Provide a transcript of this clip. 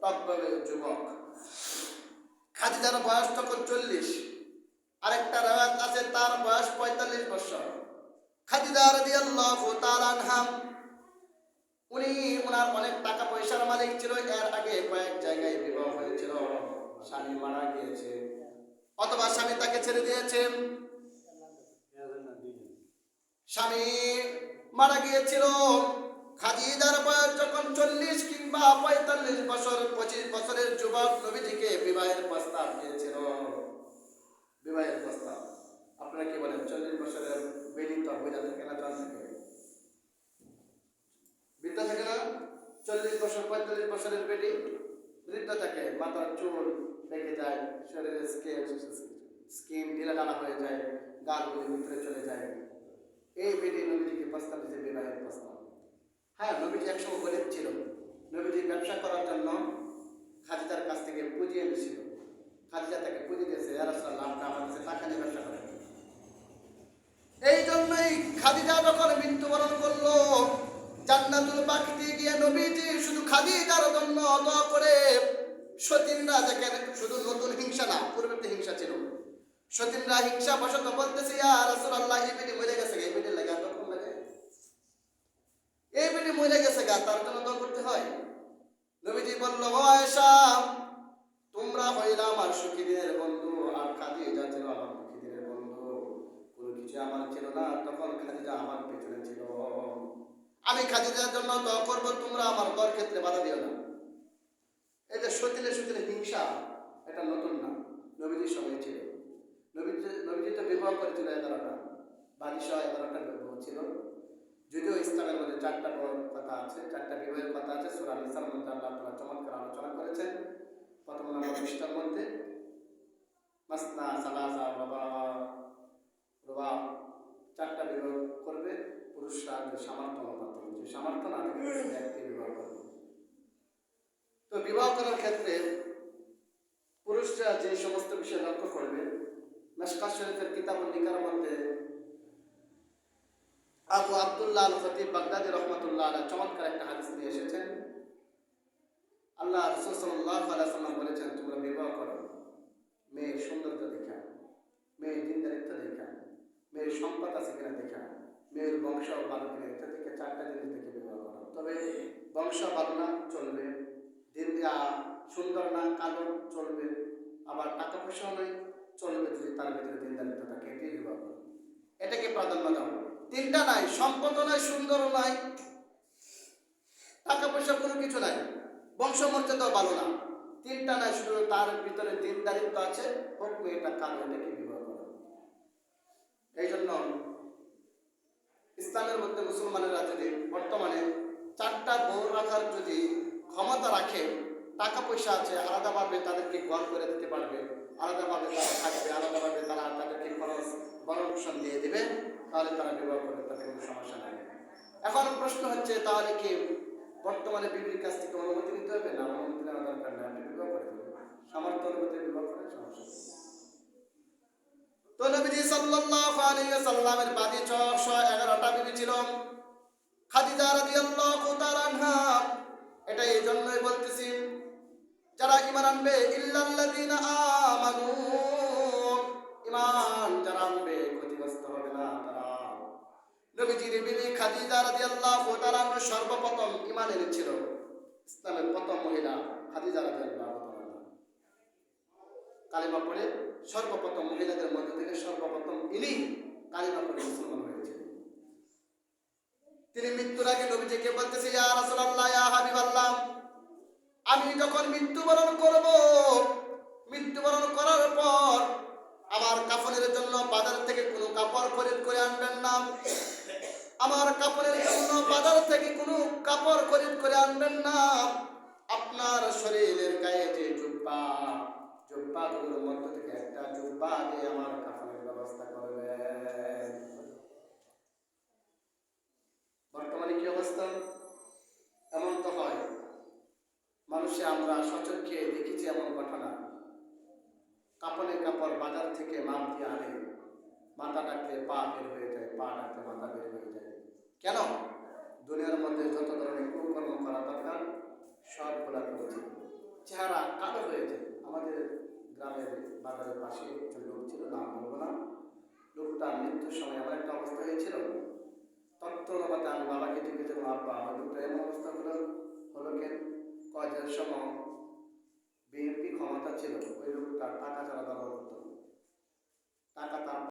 টকবগে যুবক। খাদিজার বয়স তখন 40। আরেকটা রাওয়াত আছে তার বয়স 45 বছর। খাদিজা রাদিয়াল্লাহু তাআলা আনহা উনি ওনার অনেক টাকা পয়সার মালিক ছিল। এর আগে কয়েক জায়গায় বিবাহ হয়েছিল, স্বামী মারা গিয়েছে অথবা স্বামী তাকে ছেড়ে দিয়েছে। স্বামী মারা গিয়েছিল। খাদিজার বয়স যখন 40 কিংবা 45 বছর, 25 বছরের যুবক নবীজিকে বিবাহের প্রস্তাব দিয়েছিল। বিবাহের প্রস্তাব, আপনারা কি বলেন? 40 বছরের বেলি তো বোঝা থাকে না, জান থাকে, বৃদ্ধা থাকে না? 40 বছর 45 বছরের বেলি বৃদ্ধা থাকে, মাথার চুল পেকে যায়, শরীরের স্কিন ঢিলা ঢালা হয়ে যায়, গালগুলি ভিতরে চলে যায়। এই বেলি নবীজিকে প্রস্তাব দিয়েছে, বিবাহের প্রস্তাব। হ্যাঁ, নবীজি একসময় গরিব ছিল। নবীজি ব্যবসা করার জন্য খাদিজার কাছ থেকে পুঁজি এনেছিল। খাদিজা তাকে পুঁজি দিয়েছে, ইয়া রাসূলুল্লাহ, আপনি আমার কাছে টাকা নিয়ে ব্যবসা করেন। এই জন্যই খাদিজা যখন মৃত্যুবরণ করলো, জান্নাতুল বাকিতে গিয়ে নবীজি শুধু খাদিজার জন্য দোয়া করে। সতীনরা দেখেন, শুধু নতুন হিংসা না, পূর্বে তো হিংসা ছিল। সতীনরা হিংসা বশত বলতেছে, ইয়া রাসূলুল্লাহ, এই বেটি মরে গেছে, এই বেটির লাগে এত কম লাগে, এই বেটি মরে গেছে গা, তার জন্য দোয়া করতে হয়। নবীজি বলল, ও আয়েশা, তোমরা হইলা আমার সুখী দিনের বন্ধু, আর খাদিজা ছিল আমার সুখী দিনের বন্ধু। কোনো কিছু আমার ছিল না, তখন খাদিজা আমার পেছনে ছিল। আমি খাদিজার জন্য দোয়া করব, তোমরা আমার দর ক্ষেত্রে বাধা দিও না। এই যে সতীনে সতীনে হিংসা, এটা নতুন না, নবীজির সময় ছিল। নবীজি তো বিবাহ করেছিল 11টা, 11টা বিবাহ ছিল। যদিও ইসলামের মধ্যে 4টা কথা আছে, 4টা বিবাহের কথা আছে। সূরা নিসার মধ্যে আল্লাহ তাআলা চমৎকার আলোচনা করেছেন। প্রথম নম্বর পৃষ্ঠার মধ্যে মাসনা সালাসা রুবা, 4টা বিবাহ করবে পুরুষরা, সামর্থ্য অনুপাত, যে সামর্থ্য না থাকে একটি বিবাহ করবে। তো বিবাহ করার ক্ষেত্রে পুরুষরা যে সমস্ত বিষয় লক্ষ্য করবে, মিশকাত শরীফের কিতাবুন নিকার মধ্যে আবু আব্দুল্লাহ আল খতিব বাগদাদি রহমাতুল্লাহ আলাইহি চমৎকার একটা হাদিস নিয়ে এসেছেন। আল্লাহ রাসূল সাল্লাল্লাহু আলাইহি ওয়াসাল্লাম বলেছেন, তোমরা বিবাহ করো মেয়ের সৌন্দর্য দেখা, মেয়ের দিনদারিত্ব দেখা, মেয়ের সম্পদ আছে কিনা দেখা, মেয়ের বংশ ভালো কিনা, এটা থেকে 4টা জিনিস দেখে বিবাহ করো। তবে বংশ ভালো না চলবে, দিন সুন্দর না কালো চলবে, আবার টাকা পয়সাও নয় চলবে, যদি তার ভিতরে দিনদারিত্ব থাকে, এটাই বিবাহ করো। এটাকে প্রাধান্য দাও। 3টা নাই, সম্পদ নাই, সুন্দরও নাই, টাকা পয়সা কোনো কিছু নাই, বংশ মর্যাদাও ভালো না, 3টা নাই, শুধু তার ভিতরে দিনদারিত্ব আছে, হোক মেয়েটা কালো, এটাকে বিবাহ করো। এই জন্য ইসলামের মধ্যে মুসলমানেরা যদি বর্তমানে 4টা বউ রাখার যদি ক্ষমতা রাখে, টাকা পয়সা আছে, আলাদাভাবে তাদেরকে ঘর করে দিতে পারবে, আলাদাভাবে তারা থাকবে, আলাদাভাবে তারা তাদেরকে খরচ বরণ দিয়ে দেবে, তাহলে তারা বিবাহ করবে, তাতে কোনো সমস্যা নাই। এখন প্রশ্ন হচ্ছে, তাহলে কি বর্তমানে বিবির কাছ থেকে অনুমতি নিতে হবে? না, অনুমতি নেওয়া দরকার নেই, আপনি বিবাহ করে দেবেন, সামর্থ্য অনুমতি বিবাহ করে সমস্যা। তো নবীজি সাল্লাল্লাহু আলাইহি ওয়াসাল্লামের বাদী 611টা বিবি ছিল। খাদিজা রাদিয়াল্লাহু তাআলা আনহা, এটা এই জন্যই বলতেছি, যারা ঈমান আনবে, ইল্লাল্লাযীনা আমানু, ঈমান যারা আনবে ক্ষতিগ্রস্ত হবে না তারা। নবীজির বিবি খাদিজা রাদিয়াল্লাহু তাআলা সর্বপ্রথম ঈমান এনেছিল, ইসলামের প্রথম মহিলা খাদিজা রাদিয়াল্লাহু তাআলা। কালিমা পড়ে সর্বপ্রথম মহিলাদের মধ্যে থেকে সর্বপ্রথম ইনি কালিমা পড়ে মুসলমান হয়েছিলেন। তিনি মৃত্যুর আগে নবীজিকে বলতেছে, ইয়া রাসূলুল্লাহ, ইয়া হাবিবাল্লাহ, আমি যখন মৃত্যুবরণ করব, মৃত্যুবরণ করার পর আমার কাফনের জন্য বাজার থেকে কোনো কাপড় খরিদ করে আনবেন না, আমার কাপড়ের জন্য বাজার থেকে কোনো কাপড় খরিদ করে আনবেন না, আপনার শরীরের গায়ে যে জুব্বাগুলোর মধ্যে থেকে একটা জুব্বা দিয়ে আমার কাফনের ব্যবস্থা করবেন। বর্তমানে কি অবস্থা? এমন তো হয়, মানুষে আমরা সচক্ষে দেখেছি এমন ঘটনা, কাপড়ের কাপড় বাজার থেকে মাপ দিয়ে আনে, মাথা ডাকলে পা বের হয়ে যায়, পা ডাকলে মাথা বের হয়ে যায়। কেন? দুনিয়ার মধ্যে যত ধরনের কুকর্ম করা দরকার সবগুলা করেছে। চেহারা কালো হয়ে যায়। আমাদের গ্রামের বাজারের পাশে একটা লোক ছিল, নাম বলবো না। লোকটা মৃত্যুর সময় এমন একটা অবস্থা হয়েছিল, তত্ত্বরবাতে আমি বাবাকে জিজ্ঞেস আব্বা ওই লোকটা এমন অবস্থা হলো কেন? কয়ের সময় বিএনপি ক্ষমতা ছিল, ওই লোকটা টাকা ছাড়া ব্যবহার করতো, টাকা তার